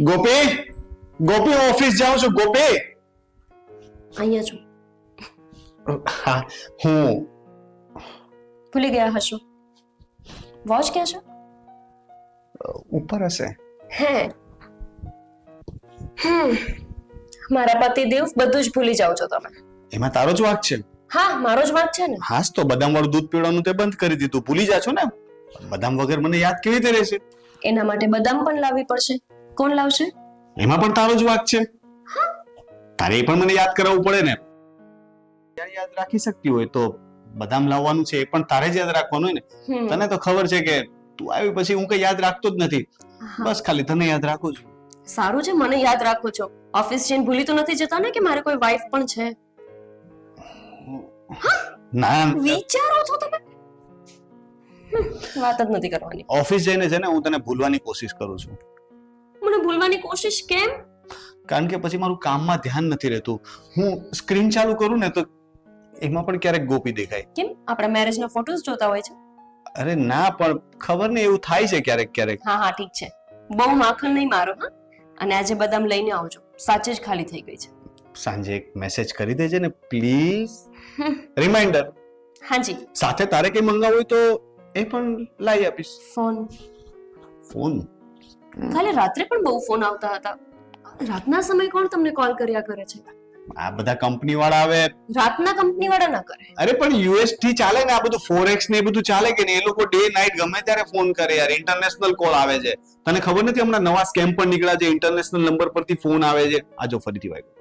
ગોપી, ગોપી હું ઓફિસ જાઉં છું. ગોપી. અહીંયા છું. હા, હું ભૂલી ગયા હશો. વોચ ક્યાં છે? ઉપર હશે. હે મારા પતિ દેવ, બધું જ ભૂલી જાઓ છો તમે. એમાં તારો જ વાંક છે. હા, મારો જ વાત છે ને. હાસ તો બદામ વાળું દૂધ પીવાનું તે બંધ કરી દીધું. ભૂલી જાશો ને. બદામ વગર મને યાદ કેવી રીતે રહેશે? એના માટે બદામ પણ લાવવી પડશે. કોણ લાવશે? એમાં પણ તારો જ વાંક છે. તારે એ પણ મને યાદ કરાવવું પડે ને. યાદ રાખી શકતી હોય તો બદામ લાવવાનું છે, એ પણ તારે જ યાદ રાખવાનું હોય ને. તને તો ખબર છે કે તું આવી પછી હું કઈ યાદ રાખતો જ નથી. બસ ખાલી તને યાદ રાખું છું. સારું છે, મને યાદ રાખો છો. ઓફિસ જઈને ભૂલી તો નથી જતા ને કે મારે કોઈ વાઈફ પણ છે? ના, વિચારો છો તમે. વાત જ નથી કરવાની. ઓફિસ જઈને છે ને હું તને ભૂલવાની કોશિશ કરું છું. મને ભૂલવાની કોશિશ કેમ? કારણ કે પછી મારું કામમાં ધ્યાન નથી રહેતું. હું સ્ક્રીન ચાલુ કરું ને તો એમાં પણ ક્યારેક ગોપી દેખાય. કેમ? આપણા મેરેજના ફોટોસ જોતા હોય છે. અરે ના, પણ ખબર નહીં એવું થાય છે ક્યારેક ક્યારેક. હા હા, ઠીક છે. બહુ માખણ નહીં મારો. હા, અને આજે બદામ લઈને આવજો. સાચે જ ખાલી થઈ ગઈ છે. સાંજે એક મેસેજ કરી દેજે ને પ્લીઝ. રિમાઇન્ડર. હાજી. સાથે તારે કઈ મંગાવવું હોય તો એ પણ લાવી આપીશ. ફોન. ફોન? કાલે રાત્રે પણ બહુ ફોન આવતા હતા. રાતના સમય કોણ તમને કોલ કર્યા કરે છે? આ બધા કંપની વાળા આવે. રાતના કંપની વાળા ના કરે. અરે પણ યુએસ થી ચાલે ને આ બધું, ફોરેક્સ ને એ બધું ચાલે કે ને, એ લોકો ડે નાઇટ ગમે ત્યારે ફોન કરે યાર. ઇન્ટરનેશનલ કોલ આવે છે. તને ખબર નથી હમણાં નવા સ્કેમ પણ નીકળ્યા છે, ઇન્ટરનેશનલ નંબર પરથી ફોન આવે છે. આ જો ફરીથી વાગ્યો.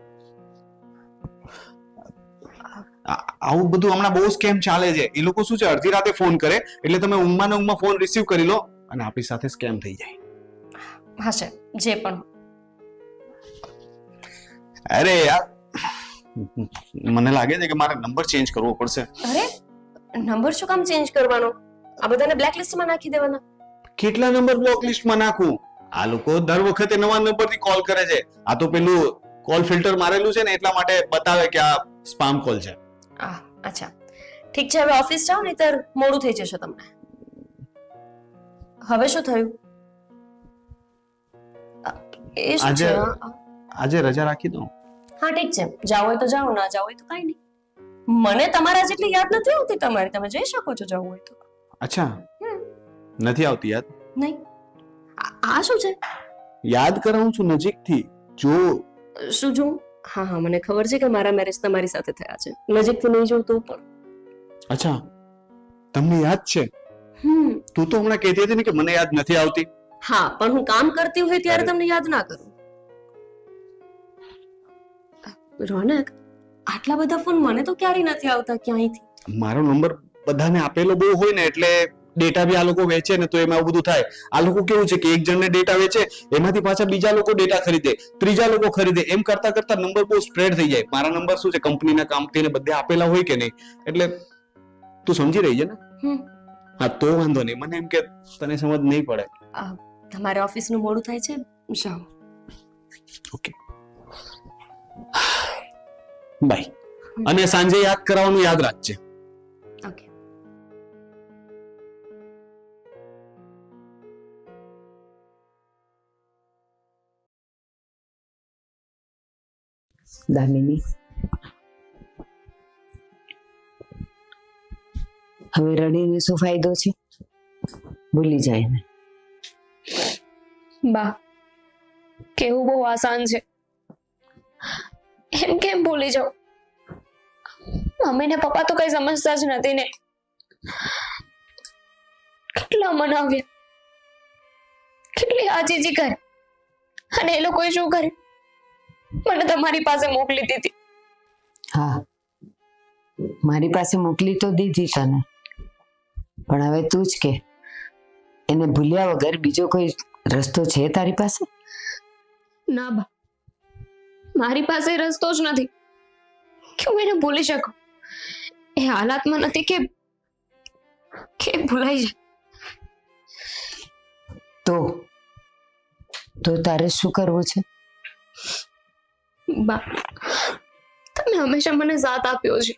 આવું બધું હમણાં બહુ સ્કેમ ચાલે છે. એ લોકો શું છે, અડધી રાતે ફોન કરે એટલે તમે ઊંઘમાં ને ઊંઘમાં ફોન રિસીવ કરી લો અને આપણી સાથે સ્કેમ થઈ જાય. હશે જે પણ. અરે યાર, મને લાગે છે કે મારે નંબર ચેન્જ કરવો પડશે. અરે નંબર શું કામ ચેન્જ કરવાનો? આ બધાને બ્લેક લિસ્ટમાં નાખી દેવાના. કેટલા નંબર બ્લોક લિસ્ટમાં નાખું? આ લોકો દર વખતે નવા નંબરથી કોલ કરે છે. આ તો પેલું કોલ ફિલ્ટર મારેલું છે ને એટલા માટે બતાવે કે આ સ્પામ કોલ છે. અચ્છા ઠીક છે. હવે ઓફિસ જાઓ નહીતર મોડું થઈ જશે તમને. હવે શું થયું? એ શું છે? આજે રજા રાખી દઉં. હા ઠીક છે, જાઓ હોય તો જાઓ, ના જાઓ હોય તો કાંઈ નહીં. મને તમારા જેટલી યાદ નથી આવતી તમારી. તમે જઈ શકો છો જવું હોય તો. અચ્છા, નથી આવતી યાદ? નહીં. આ શું છે? યાદ કરાવું છું નજીકથી. જો. શું જોઉં? હા હા, મને ખબર છે કે મારા મેરેજ તમારી સાથે થયા છે. નજીકથી નહીં જોઉં તો પણ. અચ્છા, તમને યાદ છે? તું તો હમણાં કહેતી હતી ને કે મને યાદ નથી આવતી. હા, પણ હું કામ કરતી હોય ત્યારે તમને યાદ ના કરું. રોનક, આટલા બધા ફોન મને તો ક્યારેય નથી આવતા ક્યાંયથી. મારો નંબર બધાને આપેલો બહુ હોય ને એટલે ડેટા બી આ લોકો વેચે ને તો એમાં બધું થાય. આ લોકો કેવું છે કે એક જણને ડેટા વેચે, એમાંથી પાછા બીજા લોકો ડેટા ખરીદે, ત્રીજા લોકો ખરીદે, એમ કરતા કરતા નંબર બહુ સ્પ્રેડ થઈ જાય. મારા નંબર શું છે, કંપનીના કામથી ને બધે આપેલા હોય કે નહીં, એટલે તું સમજી રહી છે ને? હા, તો વાંધો નહીં. મને એમ કે તને સમજ નહીં પડે. તમારે ઓફિસનું મોડું થાય છે, જાઓ. Okay, bye. અને સાંજે યાદ કરાવવાનું યાદ રાખજે. ઓકે. દામિની, હવે રડીને શું ફાયદો છે? ભૂલી જાય ને. બા, કેવું બહુ આસાન છે. એમ કેમ ભૂલી જાઉં? મમ્મી ને પપ્પા તો કઈ સમજતા જ નથી ને. કેટલા મનાવ્યા, કેટલી આજીજી કરે, અને એ લોકોએ શું કરે? મને તમારી પાસે મોકલી દીધી. હા, મારી પાસે મોકલી તો દીધી તને, પણ હવે તું જ કે એને ભૂલ્યા વગર બીજો કોઈ રસ્તો છે તારી પાસે? ના બા, મારી પાસે રસ્તો જ નથી કે હું એને ભૂલી શકું. એ હાલાતમાં નથી કે ભૂલાઈ જાય. તો તારે શું કરવું છે? બા, તમે હંમેશા મને સાથ આપ્યો છે.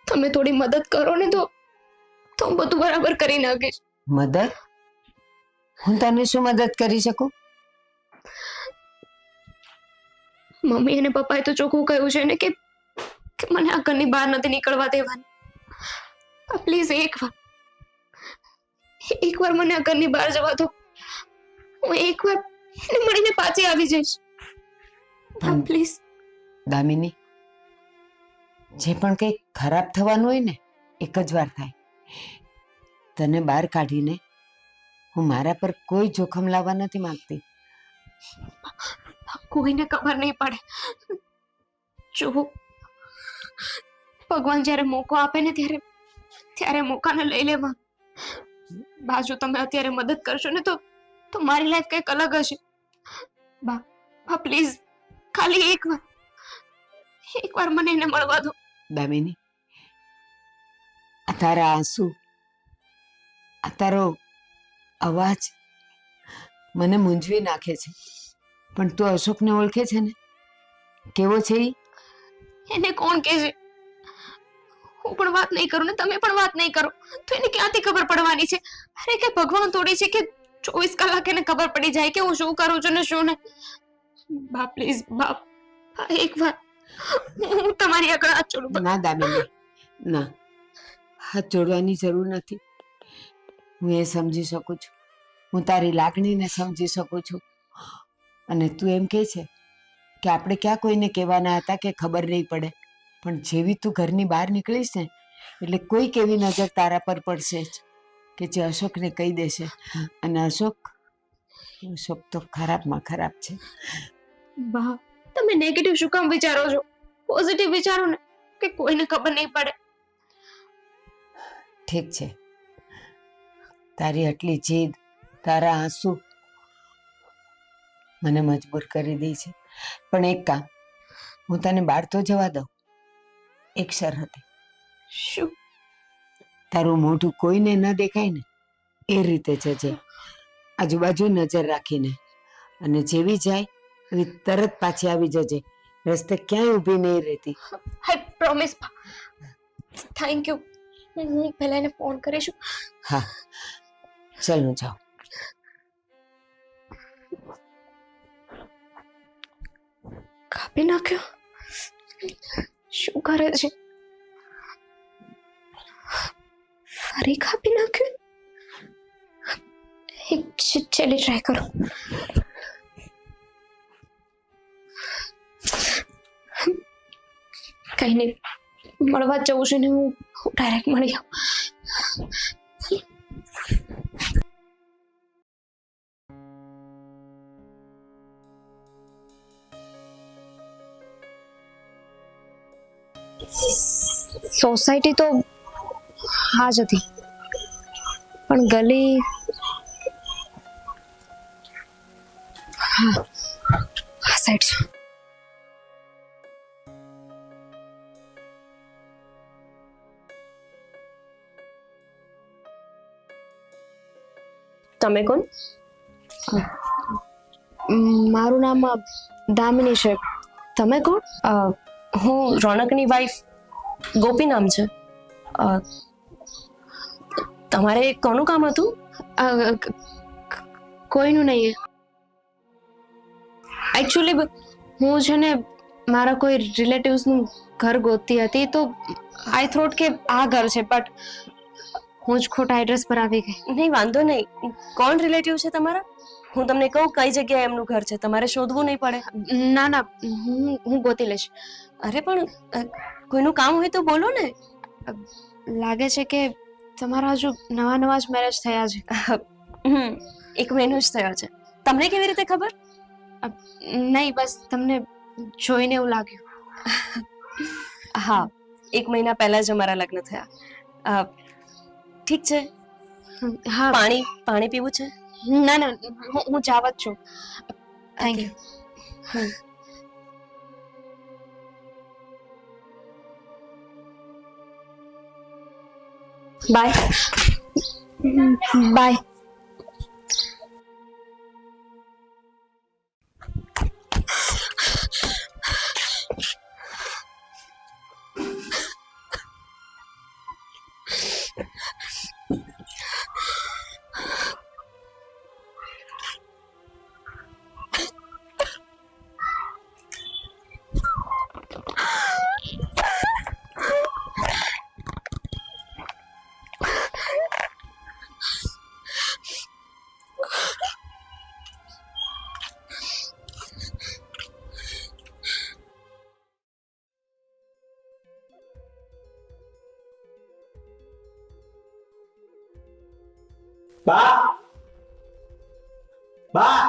તમે થોડી મદદ કરો ને તો હું બધું બરાબર કરી નાખીશ. મદદ? હું તને શું મદદ કરી શકું? મમ્મી અને પપ્પાએ તો ચોખ્ખું કહ્યું છે ને કે મને આ ઘરની બહાર નથી નીકળવા દેવાની. પ્લીઝ એકવાર મને આ ઘરની બહાર જવા દો. હું એકવાર એને મળીને પાછી આવી જઈશ. પણ પ્લીઝ. દામિની, જે પણ કંઈ ખરાબ થવાનું હોય ને એક જ વાર થાય. તને બહાર કાઢીને હું મારા પર કોઈ જોખમ લાવવા નથી માંગતી. કોઈને ખબર નહીં પડે. જો ભગવાન જ્યારે મોકો આપે ને ત્યારે મોકાને લઈ લેવા. બાજુ તમે અત્યારે મદદ કરશો ને તો મારી લાઈફ કંઈક અલગ હશે. બા પ્લીઝ, ખાલી એકવાર મને એને મળવા દો. દામિની, આ તારા આંસુ, આ તારો અવાજ મને મૂંઝવી નાખે છે. પણ તું અશોકને ઓળખે છે ને? કેવો છે ઈ? એને કોણ કહે છે? હું પણ વાત નહીં કરું ને તમે પણ વાત નહીં કરો તો એને ક્યાંથી ખબર પડવાની છે? અરે કે ભગવાન થોડી છે કે 24 કલાક એને ખબર પડી જાય કે હું શું કરું છું ને શું નહીં. બાપ પ્લીઝ બાપ, એકવાર હું તમારી આગળ હાથ જોડું. ના દામિની, ના, હાથ જોડવાની જરૂર નથી. હું એ સમજી શકું છું, હું તારી લાગણીને સમજી શકું છું. અને તું એમ કહે છે કે આપણે ક્યાં કોઈને કહેવાના હતા કે ખબર નહીં પડે. પણ જેવી તું ઘરની બહાર નીકળીશ ને એટલે કોઈક એવી નજર તારા પર પડશે જ કે જે અશોકને કહી દેશે. અને અશોક તો ખરાબમાં ખરાબ છે. બા તમે નેગેટિવ શું કામ વિચારો છો? પોઝિટિવ વિચારો ને કે કોઈને ખબર નહીં પડે. ઠીક છે, તારી આટલી જીદ, તારા આંસુ મને મજબૂર કરી દે છે. પણ એક કામ, હું તને બહાર તો જવા દઉં, એક શરતે. શું? તારું મોઢું કોઈને ન દેખાય ને એ રીતે જજે, આજુબાજુ નજર રાખીને. અને જેવી જાય એવી તરત પાછી આવી જજે, રસ્તે ક્યાંય ઊભી નહીં રહેતી. આઈ પ્રોમિસ. Thank you. હું પહેલા એને ફોન કરીશું. હા, ચાલ હું જાઉં. કાપી નાખ્યો? શું કરે છે? ફરી કાપી નાખ્યું? એક છેલ્લી ટ્રાય કરો. કઈ નહીં, મળવા જ જવું છે ને હું ડાયરેક્ટ મળી આવું. સોસાયટી તો હા જ હતી, પણ ગલી હા આ સાઈડ છે. તમે કોણ? મારું નામ દામિની છે. તમે કોણ? હું રોનકની વાઈફ, ગોપી નામ છે. તમારે કોનું કામ હતું? કોઈનું નહીં. એકચ્યુઅલી હું છે ને મારા કોઈ રિલેટિવ્સનું ઘર ગોતતી હતી, તો આઈ થોટ કે આ ઘર છે, બટ હું જ ખોટા એડ્રેસ પર આવી ગઈ. નહીં, વાંધો નહીં. કોણ રિલેટિવ છે તમારા? હું તમને કહું કઈ જગ્યાએ એમનું ઘર છે, તમારે શોધવું નહીં પડે. ના ના, હું ગોતી લઈશ. અરે પણ કોઈનું કામ હોય તો બોલો ને. લાગે છે કે તમારા હજુ નવા નવા જ મેરેજ થયા છે. 1 મહિનો જ થયો છે. તમને કેવી રીતે ખબર? નહીં, બસ તમને જોઈને એવું લાગ્યું. હા, 1 મહિના પહેલા જ અમારા લગ્ન થયા. ઠીક છે. હા, પાણી પીવું છે? ના ના, હું જાવ જ છું. Thank you. Bye bye. બા બા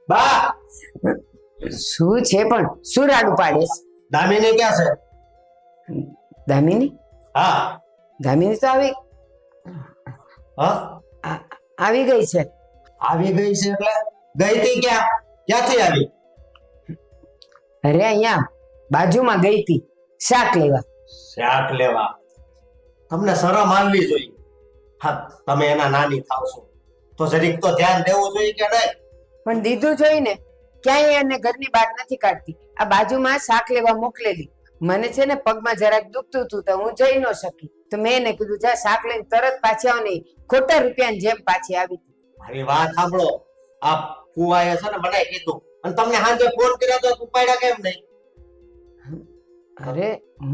બા શું છે પણ શું રાડું પાડેસ? દામિની ક્યાં છે? દામિની હા દામિની તો આવી હા આવી ગઈ છે. આવી ગઈ છે એટલે ગઈ તી ક્યાં? ક્યાંથી આવી? અરે અહીંયા બાજુમાં ગઈ હતી શાક લેવા. શાક લેવા? તમને શરમ આવવી જોઈએ. હા તમે એના નાની થાવ છો તો જરીક તો ધ્યાન દેવું જોઈએ કે નહીં? પણ દીધું જોઈને ક્યાંય એને ઘરની બહાર નથી કાઢતી. આ બાજુમાં શાક લેવા મોકલેલી. મને છે ને પગમાં જરાક દુખતું હતું તો હું જઈ ન શકી તો મેં એને કીધું જા શાક લઈને તરત પાછી આવ. નહીં ખોટા રૂપિયાની જેમ પાછી આવી હતી. મારી વાત સાંભળો. આ ફુવાએ છે ને મને કીધું અને તમને સાંજે ફોન કર્યો તો ઉપાડ્યા કેમ નહીં? અરે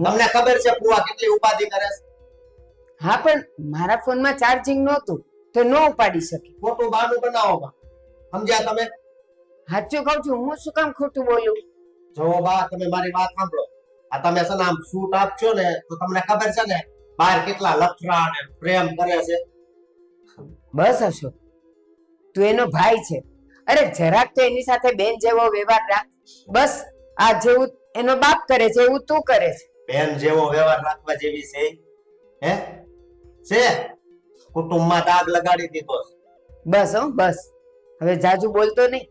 તમને ખબર છે ફુવા કેટલી ઉપાધિ કરે છે? હા પણ મારા ફોનમાં ચાર્જિંગ નહોતું તો ન ઉપાડી શકી. ખોટું બહાનું બનાવો બા. સમજ્યા તમે? સાચું કહું છું હું શું કામ ખોટું બોલું? જો બા તમે મારી વાત સાંભળો. આ તમે છે ને આમ સૂટ આપશો ને તો તમને ખબર છે ને બહાર કેટલા લફરા અને પ્રેમ કરે છે. બસ હશો તું એનો ભાઈ છે. અરે જરાક તો એની સાથે બેન જેવો વ્યવહાર રાખ. બસ આ જેવું એનો બાપ કરે છે એવું તું કરે છે. બેન જેવો વ્યવહાર રાખવા જેવી છે હે? છે કુટુંબમાં દાગ લગાડી દીધો છે. બસ હો બસ હવે જાજુ બોલતો નહીં.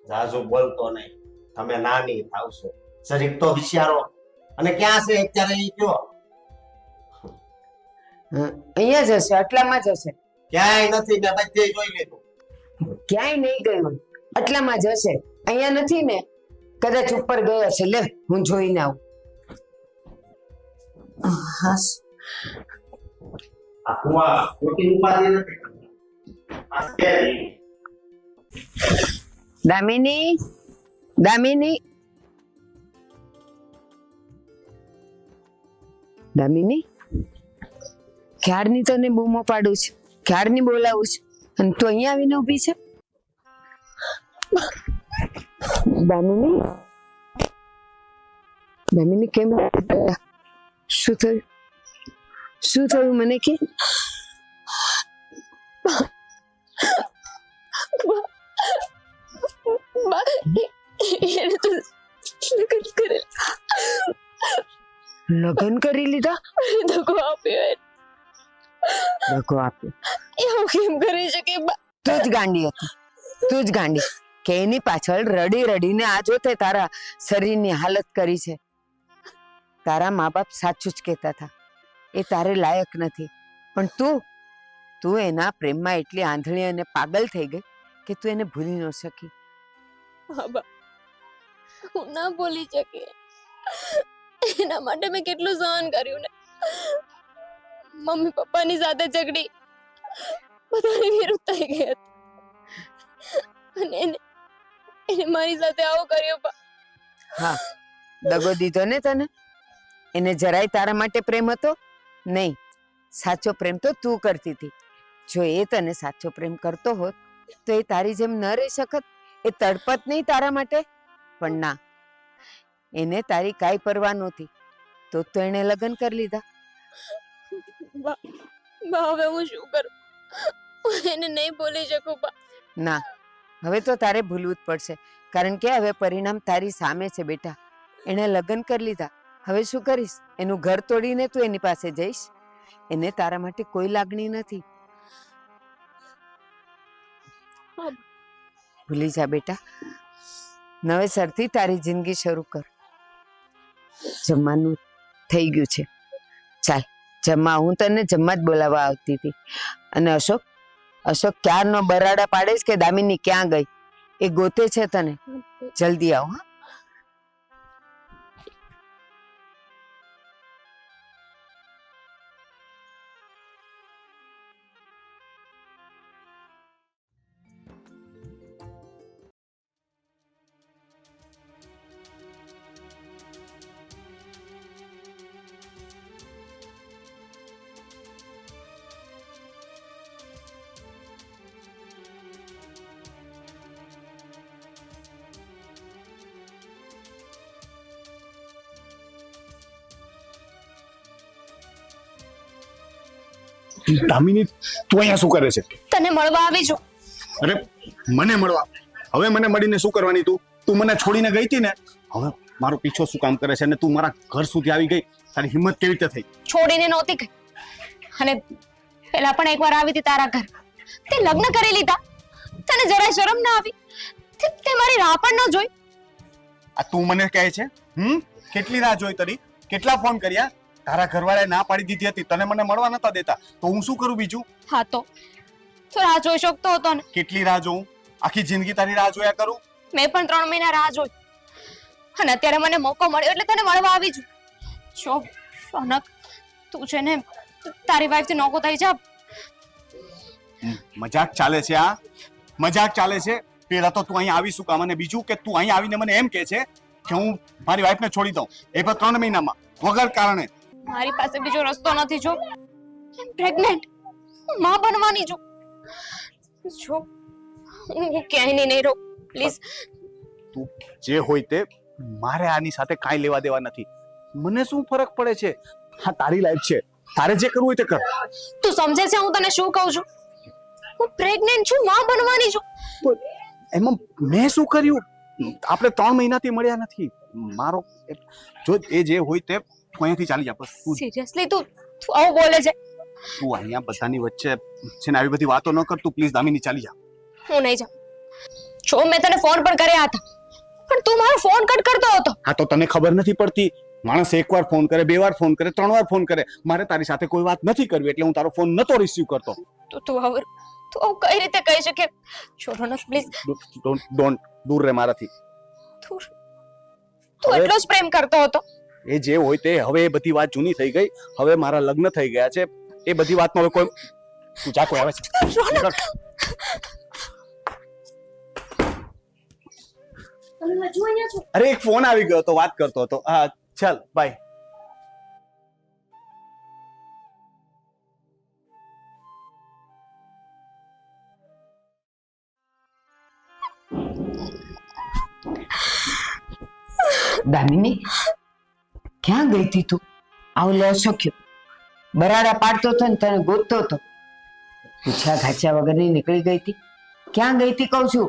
જાજુ બોલતો નહીં. તમે નાની થાવશો જરીક તો વિચારો. અને ક્યાં છે અત્યારે એ કયો? અહીંયા જ હશે આટલામાં જ હશે. ક્યાંય નથી મેં બધે જોઈ લીધું. ક્યાંય નહીં ગયો હોય આટલામાં જ હશે. અહીંયા નથી ને કદાચ ઉપર ગયો હશે. લે હું જોઈને આવું. હા આ કુવા ખોટી ઉપાધિ નથી કરતા. આ છે જ. દામિની દામિની દામિની ક્યારની તને બૂમો પાડું છે ક્યારની બોલાવું છું અને તું અહીંયા આવીને ઊભી છે. દામિની દામિની કેમ શું થયું શું થયું મને કે? લગ્ન કરી લીધા? ધક્કો આપ્યો ધક્કો આપ્યો? એવું કેમ કરી શકે? તું જ ગાંડી હતી તું જ ગાંડી કે એની પાછળ રડી રડીને આ જોતે તારા શરીરની હાલત કરી છે. તારા મા બાપ સાચું જ કહેતા હતા એ તારે લાયક નથી. પણ તું એના પ્રેમમાં એટલી આંધળી અને પાગલ થઈ ગઈ કે તું એને ભૂલી ન શકી. બાબા હું ના બોલી શકી. એના માટે મેં કેટલું સહન કર્યું ને. મમ્મી પપ્પાની સાથે ઝઘડી બધાની વિરુદ્ધ થઈ ગઈ હતી અને એને મારી સાથે આવું કર્યું. હા દગો દીધો ને તને. એને જરાય તારા માટે પ્રેમ હતો નહીં. સાચો પ્રેમ તો તું કરતી હતી. જો એ તને સાચો પ્રેમ કરતો હોત તો એ તારી જેમ ન રહી શકત. એ તડપત નહીં તારા માટે. પણ ના એને તારી કાંઈ પરવા નહોતી તો એને લગ્ન કરી લીધા. હવે હું શું કરું? હું એને નહીં બોલી શકું. ના હવે તો તારે ભૂલવું જ પડશે કારણ કે હવે પરિણામ તારી સામે છે બેટા. એને લગ્ન કરી લીધા. હવે શું કરીશ? એનું ઘર તોડીને તું એની પાસે જઈશ? એને તારા માટે કોઈ લાગણી નથી. ભૂલી જા બેટા. નવેસરથી તારી જિંદગી શરૂ કર. જમવાનું થઈ ગયું છે. ચાલ જમવા. હું તને જમવા જ બોલાવવા આવતી હતી. અને અશોક ક્યારનો બરાડા પાડે છે કે દામિની ક્યાં ગઈ એ ગોતે છે તને. જલ્દી આવ. હા દામિની તું અહીંયા શું કરે છે? તને મળવા આવી છું. અરે મને મળવા? હવે મને મળીને શું કરવાની તું? તું મને છોડીને ગઈ હતી ને, હવે મારો પીછો શું કામ કરે છે? અને તું મારા ઘર સુધી આવી ગઈ, તારી હિંમત કેવી રીતે થઈ? છોડીને નહોતી ગઈ, અને પેલા પણ એકવાર આવી હતી તારા ઘર. તે લગ્ન કરી લીધા, તને જરાય શરમ ના આવી? તે મારી રાહ પણ ન જોઈ. આ તું મને કહે છે? કેટલી રાહ જોઈ તારી? કેટલા ફોન કર્યા? તારા ઘરવાળાએ ના પાડી દીધી હતી, તને મને મળવા નતા દેતા, તો હું શું કરું બીજું? હા તો રાહ જોઈ શકતો હતો ને? કેટલી રાહ જોઉં? આખી જિંદગી તારી રાહ જોયા કરું? મેં પણ 3 મહિના રાહ જોઈ, અને અત્યારે મને મોકો મળ્યો એટલે તને મળવા આવી છું. જો રોનક, તું છે ને તારી વાઈફ થી નોકો થઈ જા. મજાક ચાલે છે? આ મજાક ચાલે છે? પેલા તો તું અહીંયા આવી શું કામ? અને બીજું કે તું અહીંયા આવીને મને એમ કહે છે કે હું મારી વાઈફને છોડી દઉં, એ પણ 3 મહિનામાં, વગર કારણે. મારી પાસે બીજો રસ્તો નથી. જો પ્રેગ્નેન્ટ, હું માં બનવાની છું. જો હું ક્યાંય નહીં રહું, પ્લીઝ. તું જે હોય તે, મારે આની સાથે કાંઈ લેવા દેવા નથી. મને શું ફરક પડે છે? હા, તારી લાઈફ છે, તારે જે કરવું હોય તે કર. તું સમજે છે હું તને શું કહું છું? હું પ્રેગ્નેન્ટ છું, માં બનવાની છું. એમાં મેં શું કર્યું? આપણે 3 મહિનાથી મળ્યા નથી. મારો જો એ જે હોય તે અહીંયાથી ચાલી જા. બસ તું સિરિયસલી તું આવું બોલે છે? અહીંયા બધાની વચ્ચે છે ને આવી બધી વાતો ન કર. તું પ્લીઝ દામિની ચાલી જા. હું નહીં જાઉં. જો મેં તને ફોન પણ કર્યા હતા, પણ તું મારો ફોન કટ કરતો હતો. હા, તો તને ખબર નથી પડતી? માણસ 1 વાર ફોન કરે, 2 વાર ફોન કરે, 3 વાર ફોન કરે. મારે તારી સાથે કોઈ વાત નથી કરવી એટલે હું તારો ફોન નતો રિસીવ કરતો. તું આવું કઈ રીતે કહી શકે? જો રોનક, પ્લીઝ ડોન્ટ, દૂર રહે મારાથી. તું એટલો જ પ્રેમ કરતો હતો. એ જે હોય તે, હવે એ બધી વાત જૂની થઈ ગઈ. હવે મારા લગ્ન થઈ ગયા છે, એ બધી વાતમાં હવે કોઈ... તું જા, કોઈ આવે છે. અરે એક ફોન આવી ગયો તો વાત કરતો હતો. હા, ચાલ બાય. દામિની, ક્યાં ગઈ હતી તું? આવું લો શક્યો બરાડા પાડતો હતો ને તને ગોતતો હતો. પૂછ્યા ઘાચ્યા વગરની નીકળી ગઈ હતી. ક્યાં ગઈ હતી કહું છું?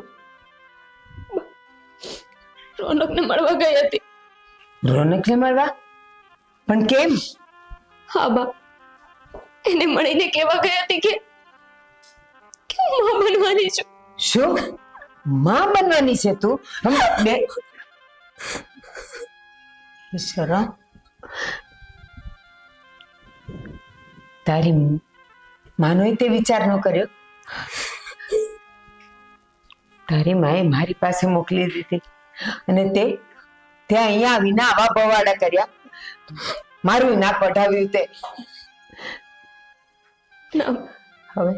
રોનકને મળવા ગઈ હતી. રોનકને મળવા? પણ કેમ? હા બા, એને મળીને કેવા ગઈ હતી કે હું માં બનવાની છું. શું માં બનવાની છે તું? હમણાં બે ઈશ્વરા, તારી માનોય તે વિચાર ન કર્યો. તારી માએ મારી પાસે મોકલી દીધી અને તે અહીંયા આવીને આવા બવાડા કર્યા. મારું ના પઢાવ્યું તે. હવે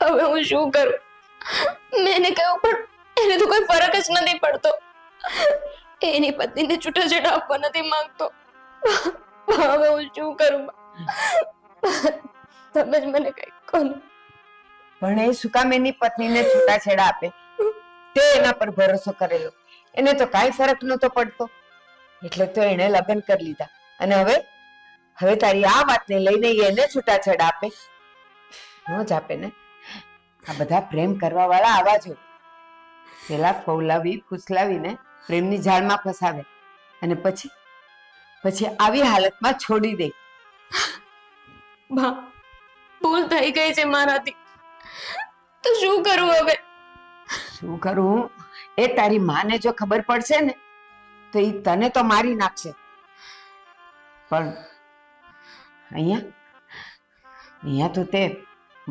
હવે હું શું કરું? મેં એને કહ્યું પણ એને તો કોઈ ફરક જ નથી પડતો. એની પત્નીને છૂટાછેડા આપવા નથી માંગતો. હવે હું શું કરું? તમે જ મને કઈ કહો. પણ એ શું કામ એની પત્નીને છૂટાછેડા આપે? તે એના પર ભરોસો કરેલો, એને તો કાંઈ ફરક નતો પડતો, એટલે તો એને લગ્ન કરી લીધા. અને હવે તારી આ વાતને લઈને એને છૂટાછેડા આપે? ન જ આપે ને. આ બધા પ્રેમ કરવા વાળા આવા જ હોય. પેલા ફોલાવી ફૂસલાવીને પ્રેમની જાળમાં ફસાવે અને પછી આવી હાલતમાં છોડી દે. બા, ભૂલ થઈ ગઈ છે મારાથી. તો શું કરું હવે? શું કરું? એ તારી માને જો ખબર પડશે ને તો એ તને તો મારી નાખશે. પણ અહીંયા તો તે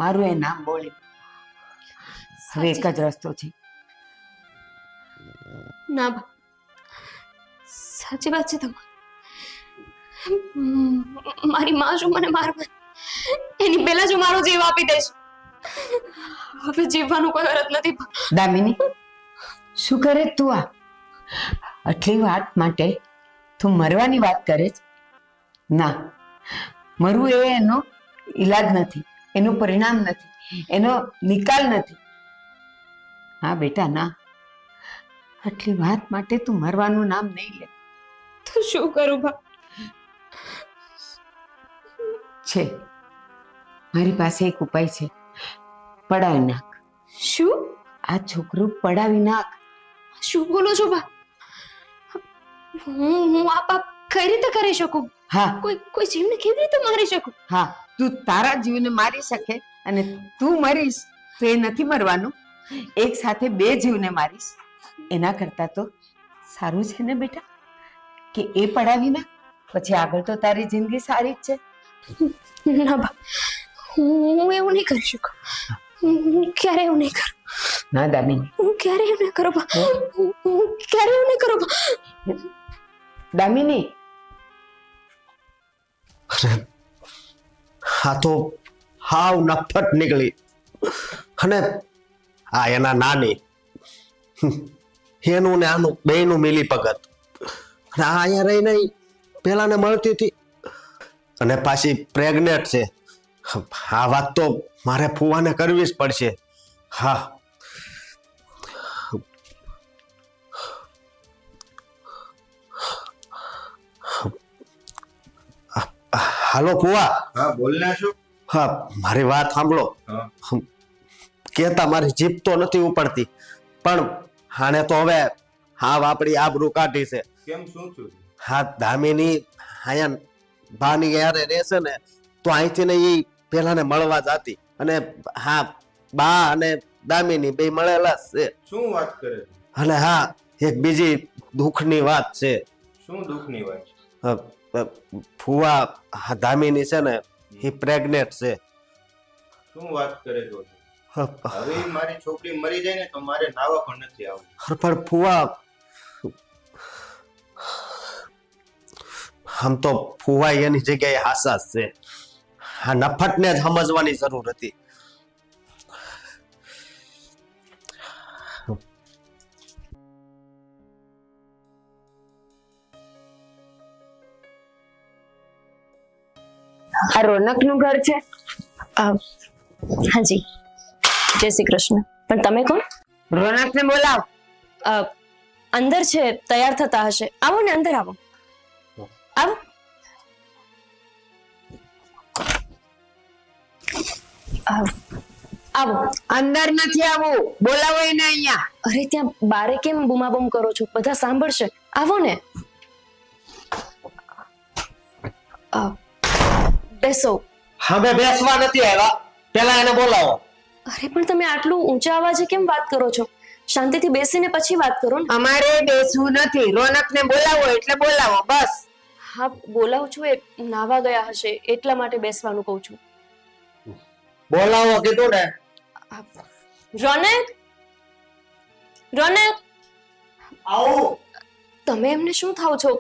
મારું એ નામ બોલી. હવે એક જ રસ્તો છે. ના બા, સાચી વાત છે તમારી. મારી માં જો મને મારવા, એની પહેલા જો મારો જીવ આપી દેશે. હવે જીવવાનું કોઈ અર્થ નથી. દામિની, શું કરે તું? આટલી વાત માટે તું મરવાની વાત કરે છે? ના, મરવું એ એનો ઈલાજ નથી, એનું પરિણામ નથી, એનો નિકાલ નથી. હા બેટા, ના. આટલી વાત માટે તું મરવાનું નામ નહીં લે. તો શું કરું બા? છે. મારી પાસે એક ઉપાય છે. પડાવી નાખ. શું આ છોકરું પડાવી નાખ. શું બોલો છો બા? હું આ પાપ કઈ રીતે કરી શકું? હા કોઈ જીવને કેવી રીતે મારી શકું? હા, તું તારા જીવને મારી શકે અને તું મરીશ તો એ નથી મરવાનું. એક સાથે બે જીવને મારીશ. એના કરતા તો સારું છે ને બેટા કે એ પડાવી ના, પછી આગળ તો તારી જિંદગી સારી જ છે. ના બા, હું એવું નહીં કરી શકું. હું ક્યારે એવું નહીં કરું. ના દામિની, હું ક્યારે એવું નહીં કરું બા. હું ક્યારે એવું નહીં કરું બા. દામિની, આ તો હાવ નફટ નીકળી. અને આ એના નાની એનું ને આનું બેયનું મિલી ભગત. અને આ અહીંયા રહીને પેલાને મળતી હતી અને પાછી પ્રેગ્નેન્ટ છે. આ વાત તો મારે ફુવાને કરવી જ પડશે. હા, હાલો ફુવા. હા બોલ ને શું? હા, મારી વાત સાંભળો. હા. કેતા મારી જીભ તો નથી ઉપડતી, પણ હાને તો હવે હાવ આપણી આબરૂ કાઢી છે. કેમ શું થયું? હા, દામિની અહીંયા બાની યારે રહેશે ને તો અહીંથી ને ઈ પેલાને મળવા જાતી. અને હા, બા અને દામિની બે મળેલા જ છે. શું વાત કરે છે? અને હા, એક બીજી દુઃખની વાત છે. શું દુઃખની વાત છે? ફુવા દામિની છે ને એ પ્રેગ્નેન્ટ છે. શું વાત કરે છો? હવે મારી છોકરી મરી જાય ને તો મારે નાવા પણ નથી આવવું. પણ ફુવા, આમ તો ફુવા એની જગ્યાએ હાસાસ છે. આ નફટને જ સમજવાની જરૂર હતી. આ રોનકનું ઘર છે? હાજી, જય શ્રી કૃષ્ણ. પણ તમે કોણ? રોનકને બોલાવ. અંદર છે, તૈયાર થતા હશે. આવો ને, અંદર આવો. આવો. આવો. અંદર નથી આવું, બોલાવો એને અહીંયા. અરે ત્યાં બારે કેમ બૂમાબૂમ કરો છો? બધા સાંભળશે. આવો ને. બેસો. હવે બેસવા નથી આવ્યા, પેલા એને બોલાવો. અરે પણ તમે આટલું ઊંચા અવાજે કેમ વાત કરો છો? શાંતિથી બેસીને પછી વાત કરો ને. અમારે બેસવું નથી, રોનકને બોલાવો એટલે બોલાવો, બસ. હા, બોલાવું છું. એ નાવા ગયા હશે એટલા માટે બેસવાનું કહું છું. બોલાવો કીધું ને. રોનક, રોનક, આવો. તમે એમને શું થાવ છો?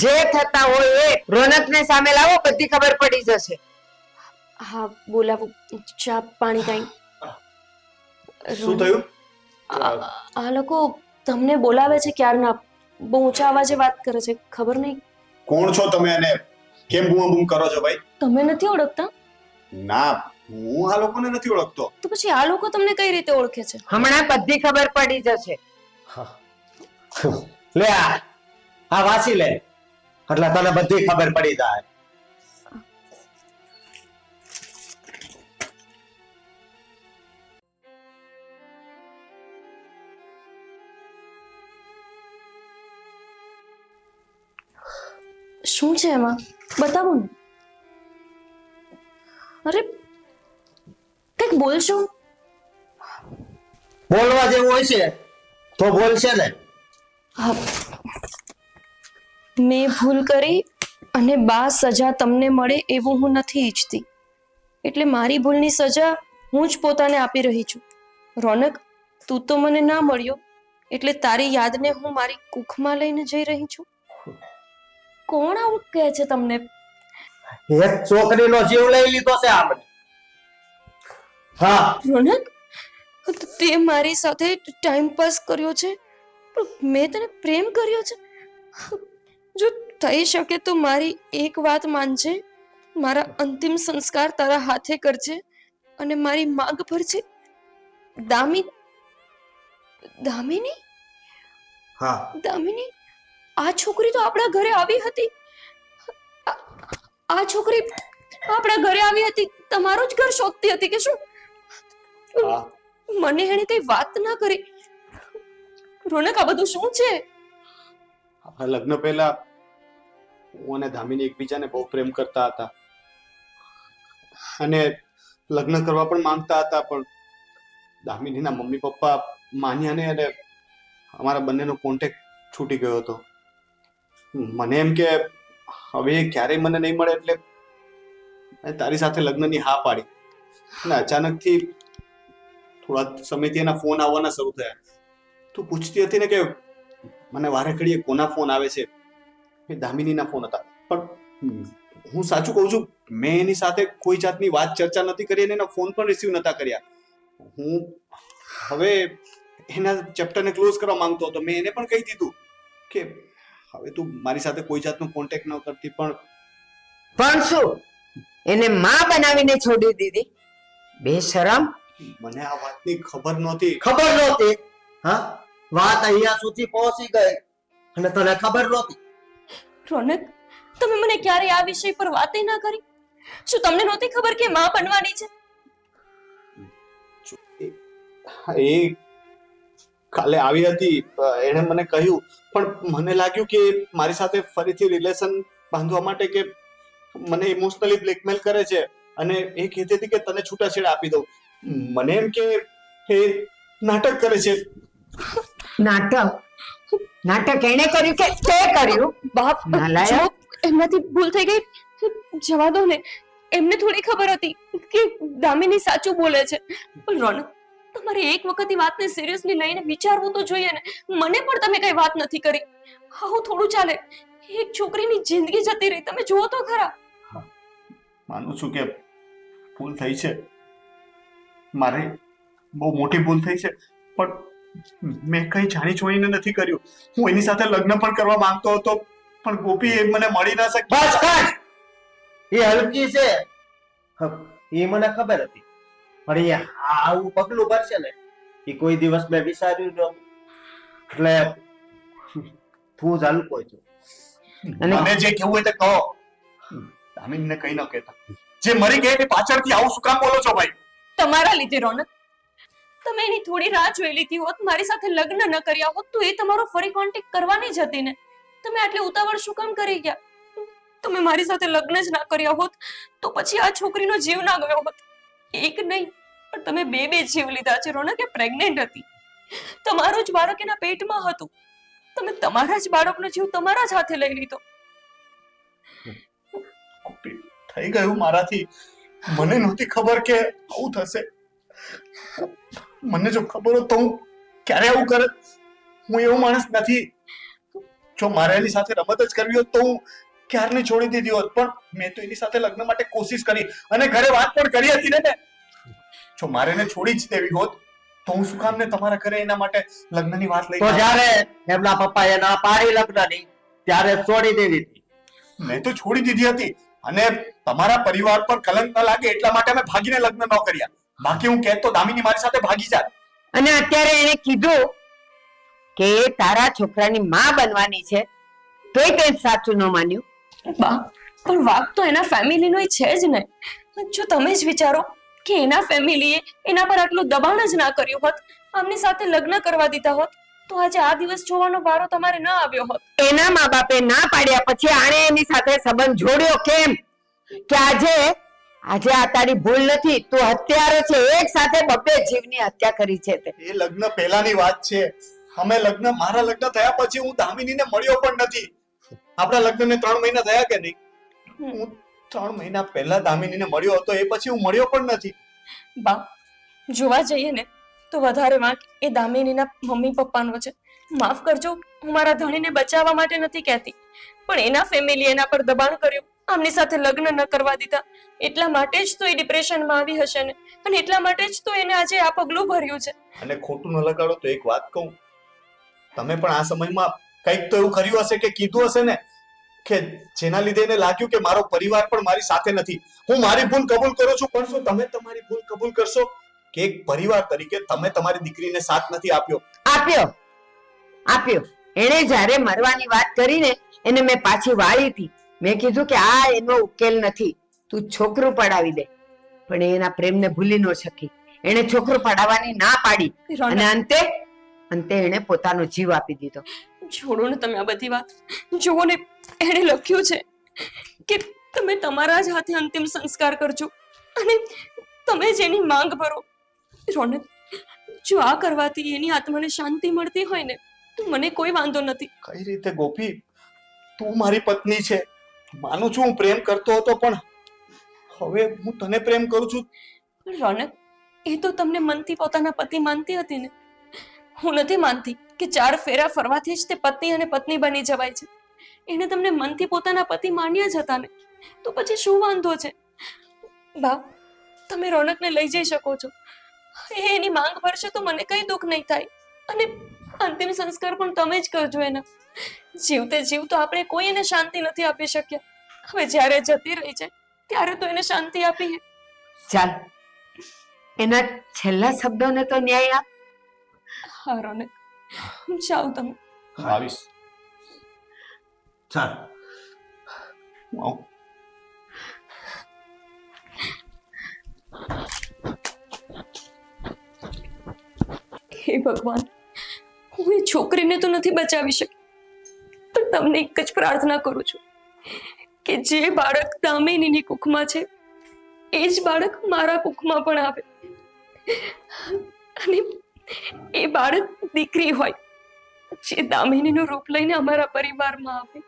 જે થતા હોય એ રોનકને સામે લાવો, બધી ખબર પડી જશે. હા, બોલાવું. ચા પાણી કઈ? શું થયું? આ લોકો તમને બોલાવે છે ક્યારના. બહુ ઊંચા અવાજે વાત કરે છે. ખબર નહીં કોણ છો તમે અને કેમ બૂમ કરો છો ભાઈ? તમે નથી ઓળખતા? ના, હું આ લોકોને નથી ઓળખતો. તો પછી આ લોકો તમને કઈ રીતે ઓળખે છે? હમણાં બધી ખબર પડી જશે. લે આ વાંચી લે એટલે તને બધી ખબર પડી જાય. શું છે એમાં? બતાવો ને. અરે કંઈક બોલશો. બોલવા જેવું હોય છે તો બોલશે ને. હા, મેં ભૂલ કરી અને બા સજા તમને મળે એવું હું નથી ઈચ્છતી. એટલે મારી ભૂલની સજા હું જ પોતાને આપી રહી છું. રોનક, તું તો મને ના મળ્યો એટલે તારી યાદને હું મારી કુખમાં લઈને જઈ રહી છું. કોણ આવું કહે છે તમને? એક છોકરીનો જીવ લઈ લીધો છે આપણે. હા, રોનક, તે મારી સાથે ટાઈમ પાસ કર્યો છે, પણ મેં તને પ્રેમ કર્યો છે. જો થઈ શકે તો મારી એક વાત માનજે. મારા અંતિમ સંસ્કાર તારા હાથે કરજે અને મારી માંગ ભરજે. દામિની, હા. દામિની, આ છોકરી તો આપણા ઘરે આવી હતી. આ છોકરી આપણા ઘરે આવી હતી, તમારું જ ઘર શોધતી હતી કે શું? હા. મને એણે કઈ વાત ના કરી. રોનક, આ બધું શું છે? આ લગ્ન પહેલા હું અને ધામીની એકબીજાને બહુ પ્રેમ કરતા હતા અને લગ્ન કરવા પણ માંગતા હતા, પણ દામિનીના મમ્મી પપ્પા માન્યા નહીં અને અમારા બંનેનો કોન્ટેક્ટ છૂટી ગયો હતો. મને એમ કે હવે એ ક્યારેય મને નહીં મળે એટલે મેં તારી સાથે લગ્નની હા પાડી. અને અચાનકથી થોડા સમયથી એના ફોન આવવાના શરૂ થયા. તું પૂછતી હતી ને કે મને વારે ઘડીએ કોના ફોન આવે છે, એ દામિનીના ફોન હતા. પણ હું સાચું કહું છું, મેં એની સાથે કોઈ જાતની વાત ચર્ચા નથી કરી અને એના ફોન પણ રિસીવ નતા કર્યા. હું હવે એના ચેપ્ટરને ક્લોઝ કરવા માંગતો હતો. મેં એને પણ કહી દીધું કે હવે તું મારી સાથે કોઈ જાતનો કોન્ટેક્ટ ન કરતી. પણ શું એને માં બનાવીને છોડી દીધી? બેશરમ! મને આ વાતની ખબર નહોતી. ખબર નહોતી? હા, વાત અહીંયા સુધી પહોંચી ગઈ અને તને ખબર નહોતી? રોનક, તમે મને ક્યારે આ વિષય પર વાત ના કરી? શું તમને નહોતી ખબર કે માં બનવાની છે? એ કાલે આવી હતી, એણે મને કહ્યું, પણ મને લાગ્યું કે મારી સાથે ફરીથી રિલેશન બાંધવા માટે કે મને ઇમોશનલી બ્લેકમેલ કરે છે અને એ કહેતી હતી કે તને છૂટાછેડા આપી દઉં. મને એમ કે એ નાટક કરે છે. નાટક એને કર્યું કે તે કર્યું? બાપ, નાલાયક! જો એમનાથી ભૂલ થઈ ગઈ, જવા દો ને. એમને થોડી ખબર હતી કે દામિની સાચું બોલે છે. પણ રોનક, તમારે એક વખત વાતને સિરિયસલી લઈને વિચારવું તો જોઈએ ને. મને પણ તમે કઈ વાત નથી કરી. આવું થોડું ચાલે? એક છોકરીની જિંદગી જતી રહી, તમે જુઓ તો ખરા. માનું છું કે ભૂલ થઈ છે, મારે બહુ મોટી ભૂલ થઈ છે, પણ મેં કઈ જાણી જોઈને નથી કર્યું. હું એની સાથે લગ્ન પણ કરવા માંગતો હતો, પણ ગોપી એ મને મળી ના શકી. બસ કર! એ હલકી છે, એ મને ખબર હતી, પણ એ આવું પગલું ભરશે ને એ કોઈ દિવસ મેં વિચાર્યું નહોતું. એટલે તું જ હલકો છો. મને જે કહેવું હોય તે કહો. દામિનીને કઈ ન કહેતા. જે મરી ગઈ એની પાછળથી આવું શું કામ બોલો છો ભાઈ? તમારા લીધે રોનક. તમે એની થોડી રાહ જોઈ લીધી હોત, મારી સાથે લગ્ન ન કર્યા હોત, તો એ તમારો ફરી કોન્ટેક્ટ કરવાની જ હતી ને. તમે આટલી ઉતાવળ શું કામ કરી ગયા? તમે મારી સાથે લગ્ન જ ના કર્યા હોત તો પછી આ છોકરીનો જીવ ના ગયો હોત. એક નહીં પણ તમે બે જીવ લીધા છે રોનક. એ પ્રેગ્નેન્ટ હતી, તમારું જ બાળક એના પેટમાં હતું. તમે તમારા જ બાળકનો જીવ તમારા જ હાથે લઈ લીધો. થઈ ગયું મારાથી. મને નહોતી ખબર કે આવું થશે. મને જો ખબર હોત તો હું ક્યારે આવું કરત. હું એવો માણસ નથી. જો મારે એની સાથે રમત જ કરવી હોત તો હું ક્યારની છોડી દીધી હોત, પણ મેં તો એની સાથે લગ્ન માટે કોશિશ કરી અને ઘરે વાત પણ કરી હતી ને. જો મારે એને છોડી જ દેવી હોત તો હું શું કામ ને તમારા ઘરે એના માટે લગ્નની વાત લઈ? તો જ્યારે એમના પપ્પાએ ના પાડી લગ્નની ત્યારે છોડી દેવી હતી. મેં તો છોડી દીધી હતી અને તમારા પરિવાર પર કલંક ન લાગે એટલા માટે મેં ભાગીને લગ્ન ન કર્યા. બાકી હું કહેતો દામિની મારી સાથે ભાગી જાત. અને અત્યારે એને કીધું કે એ તારા છોકરાની માં બનવાની છે, તોય કઈ સાચું ન માન્યું. બા, પણ વાક તો એના ફેમિલીનો છે જ ને. જો તમે જ વિચારો કે એના ફેમિલીએ એના પર આટલું દબાણ જ ના કર્યું હોત, આમની સાથે લગ્ન કરવા દીધા હોત, તો આજે આ દિવસ જોવાનો વારો તમારે ન આવ્યો હોત. એના મા બાપે ના પાડ્યા પછી આણે એની સાથે સંબંધ જોડ્યો કેમ? કે આજે આ તારી ભૂલ નથી, તું હત્યારો છે. એક સાથે 2 જીવની હત્યા કરી છે તે. એ લગ્ન પહેલાની વાત છે. મારા લગ્ન થયા પછી હું દામિનીને મળ્યો પણ નથી. આપણા લગ્નને 3 મહિના થયા કે નહીં? હું 3 મહિના પહેલા દામિનીને મળ્યો હતો, એ પછી હું મળ્યો પણ નથી. બા, જોવા જઈએ ને તો વધારે વાંક એ દામિનીના મમ્મી પપ્પાનો છે. માફ કરજો, હું મારા ધણીને બચાવવા માટે નથી કહેતી, પણ એના ફેમિલી એના પર દબાણ કર્યું, આમની સાથે લગ્ન ન કરવા દીધા. એટલા માટે જ તો એ ડિપ્રેશનમાં આવી હશે ને, અને એટલા માટે જ તો એને આજે આ પગલું ભર્યું છે. અને ખોટું ન લગાડો તો એક વાત કહું, તમે પણ આ સમયમાં કંઈક તો એવું કર્યું હશે કે કીધું હશે ને કે જેના લીધે એને લાગ્યું કે મારો પરિવાર પણ મારી સાથે નથી. હું મારી ભૂલ કબૂલ કરું છું, પણ શું તમે તમારી ભૂલ કબૂલ કરશો કે એક પરિવાર તરીકે તમે તમારી દીકરીને સાથ નથી આપ્યો? આપ્યો. એને જ્યારે મરવાની વાત કરીને એને મેં પાછી વાળી હતી. મેં કીધું કે આ એનો ઉકેલ નથી, તું છોકરું પડાવી દે, પણ એ એના પ્રેમને ભૂલી ન શકી. એણે છોકરું પડાવવાની ના પાડી અને અંતે અંતે એણે પોતાનો જીવ આપી દીધો. છોડો ને તમે આ બધી વાત. જુઓ ને, એણે લખ્યું છે કે તમે તમારા જ હાથે અંતિમ સંસ્કાર કરજો અને તમે જેની માંગ ભરો. રોનક, જો આ કરવાથી એની આત્માને શાંતિ મળતી હોય ને તો મને કોઈ વાંધો નથી. કઈ રીતે ગોપી? તું મારી પત્ની છે, માનું છું હું પ્રેમ કરતો હતો, પણ હવે હું તને પ્રેમ કરું છું. રોનક, એ તો તમને મનથી પોતાના પતિ માનતી હતી ને. હું નથી માનતી કે 4 ફેરા ફરવાથી જ તે પતિ અને પત્ની બની જવાય છે. એને તમને મનથી પોતાના પતિ માન્યા જ હતા ને, તો પછી શું વાંધો છે? બા, તમે રોનકને લઈ જઈ શકો છો. એ એની માંગ ભરશે તો મને કઈ દુઃખ નહીં થાય. અને અંતિમ સંસ્કાર પણ તમે જ કરજો એના. જીવતે જીવતો આપણે કોઈ એને શાંતિ નથી આપી શક્યા. હવે જ્યારે જતી રહી છે ત્યારે તો એને શાંતિ આપીએ. ચાલ, એના છેલ્લા શબ્દોને તો ન્યાય આપ. હા રોનક, જાઓ તમે. આવીશ. ચાલ. આવ. હે ભગવાન, હું એ છોકરીને તો નથી બચાવી શકી, પણ તમને એક જ પ્રાર્થના કરું છું કે જે બાળક દામિનીની કુખમાં છે એ જ બાળક મારા કુખમાં પણ આવે અને એ બાળક દીકરી હોય જે દામિનીનું રૂપ લઈને અમારા પરિવારમાં આવે.